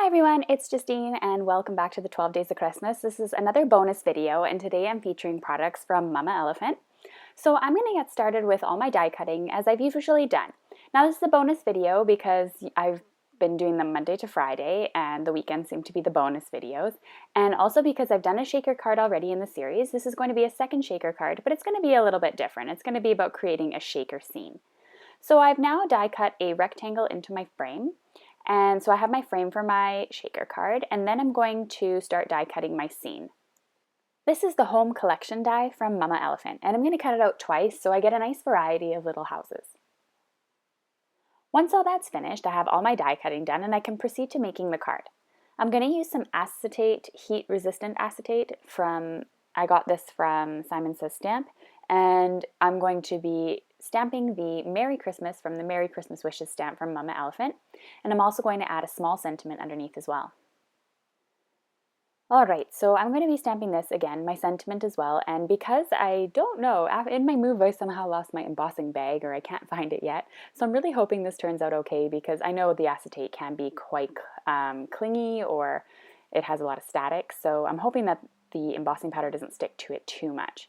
everyone, it's Justine and welcome back to the 12 Days of Christmas. This is another bonus video and today I'm featuring products from Mama Elephant. So I'm going to get started with all my die cutting as I've usually done. Now this is a bonus video because I've been doing them Monday to Friday and the weekends seem to be the bonus videos, and also because I've done a shaker card already in the series. This is going to be a second shaker card, but it's going to be a little bit different. It's going to be about creating a shaker scene. So I've now die cut a rectangle into my frame. And so I have my frame for my shaker card, and then I'm going to start die cutting my scene. This is the home collection die from Mama Elephant, and I'm going to cut it out twice so I get a nice variety of little houses. Once all that's finished, I have all my die cutting done and I can proceed to making the card. I'm going to use some acetate, heat resistant acetate I got this from Simon Says Stamp, and I'm going to be stamping the Merry Christmas from the Merry Christmas Wishes stamp from Mama Elephant, and I'm also going to add a small sentiment underneath as well. Alright, so I'm going to be stamping this again, my sentiment as well, and because I don't know, in my move I somehow lost my embossing bag or I can't find it yet, so I'm really hoping this turns out okay because I know the acetate can be quite clingy or it has a lot of static, so I'm hoping that the embossing powder doesn't stick to it too much.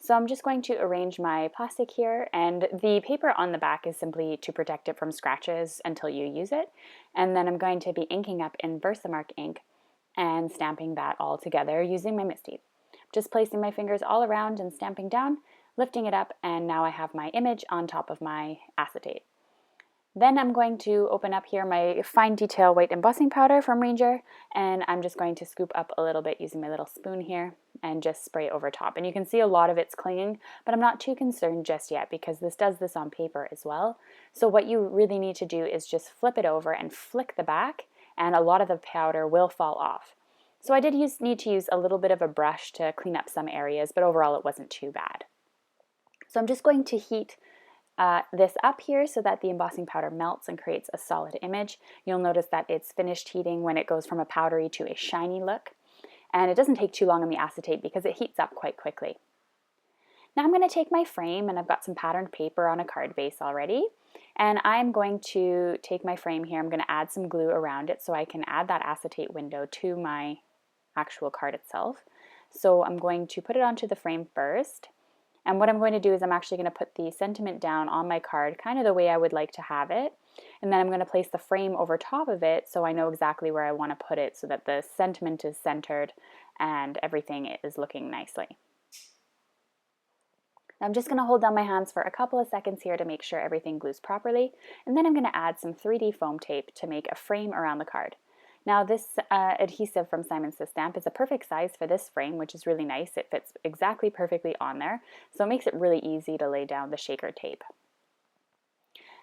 So I'm just going to arrange my plastic here, and the paper on the back is simply to protect it from scratches until you use it. And then I'm going to be inking up in Versamark ink and stamping that all together using my Misty. Just placing my fingers all around and stamping down, lifting it up, and now I have my image on top of my acetate. Then I'm going to open up here my fine detail white embossing powder from Ranger, and I'm just going to scoop up a little bit using my little spoon here and just spray over top. And you can see a lot of it's clinging, but I'm not too concerned just yet because this does this on paper as well. So what you really need to do is just flip it over and flick the back, and a lot of the powder will fall off. So I did need to use a little bit of a brush to clean up some areas, but overall it wasn't too bad. So I'm just going to heat this up here so that the embossing powder melts and creates a solid image. You'll notice that it's finished heating when it goes from a powdery to a shiny look. And it doesn't take too long on the acetate because it heats up quite quickly. Now I'm going to take my frame, and I've got some patterned paper on a card base already. And I'm going to take my frame here, I'm going to add some glue around it so I can add that acetate window to my actual card itself. So I'm going to put it onto the frame first. And what I'm going to do is I'm actually going to put the sentiment down on my card, kind of the way I would like to have it. And then I'm going to place the frame over top of it so I know exactly where I want to put it so that the sentiment is centered and everything is looking nicely. I'm just going to hold down my hands for a couple of seconds here to make sure everything glues properly. And then I'm going to add some 3D foam tape to make a frame around the card. Now this adhesive from Simon Says Stamp is a perfect size for this frame, which is really nice. It fits exactly perfectly on there, so it makes it really easy to lay down the shaker tape.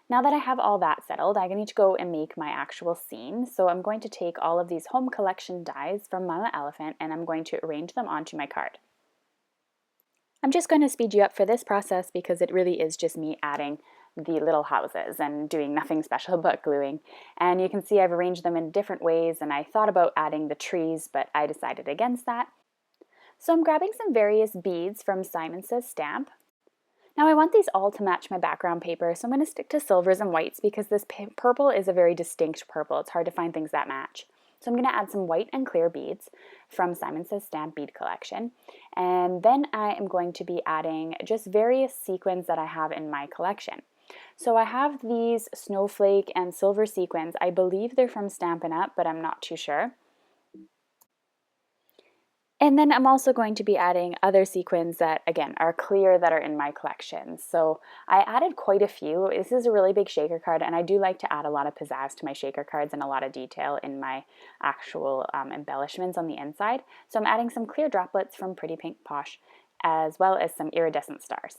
Now that I have all that settled, I need to go and make my actual scene. So I'm going to take all of these home collection dies from Mama Elephant and I'm going to arrange them onto my card. I'm just going to speed you up for this process because it really is just me adding the little houses and doing nothing special but gluing. And you can see I've arranged them in different ways, and I thought about adding the trees, but I decided against that. So I'm grabbing some various beads from Simon Says Stamp. Now I want these all to match my background paper, so I'm going to stick to silvers and whites because this purple is a very distinct purple. It's hard to find things that match. So I'm going to add some white and clear beads from Simon Says Stamp bead collection. And then I am going to be adding just various sequins that I have in my collection. So I have these snowflake and silver sequins. I believe they're from Stampin' Up, but I'm not too sure. And then I'm also going to be adding other sequins that, again, are clear that are in my collection. So I added quite a few. This is a really big shaker card, and I do like to add a lot of pizzazz to my shaker cards and a lot of detail in my actual embellishments on the inside. So I'm adding some clear droplets from Pretty Pink Posh, as well as some iridescent stars.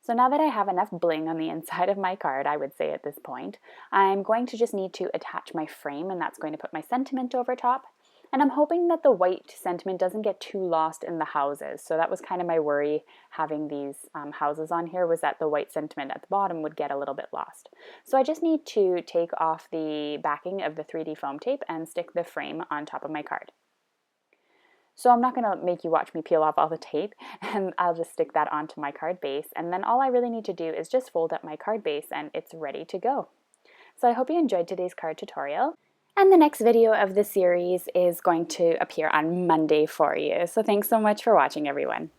So now that I have enough bling on the inside of my card, I would say at this point, I'm going to just need to attach my frame, and that's going to put my sentiment over top. And I'm hoping that the white sentiment doesn't get too lost in the houses. So that was kind of my worry having these houses on here, was that the white sentiment at the bottom would get a little bit lost. So I just need to take off the backing of the 3D foam tape and stick the frame on top of my card. So I'm not going to make you watch me peel off all the tape, and I'll just stick that onto my card base, and then all I really need to do is just fold up my card base and it's ready to go. So I hope you enjoyed today's card tutorial, and the next video of this series is going to appear on Monday for you. So thanks so much for watching, everyone.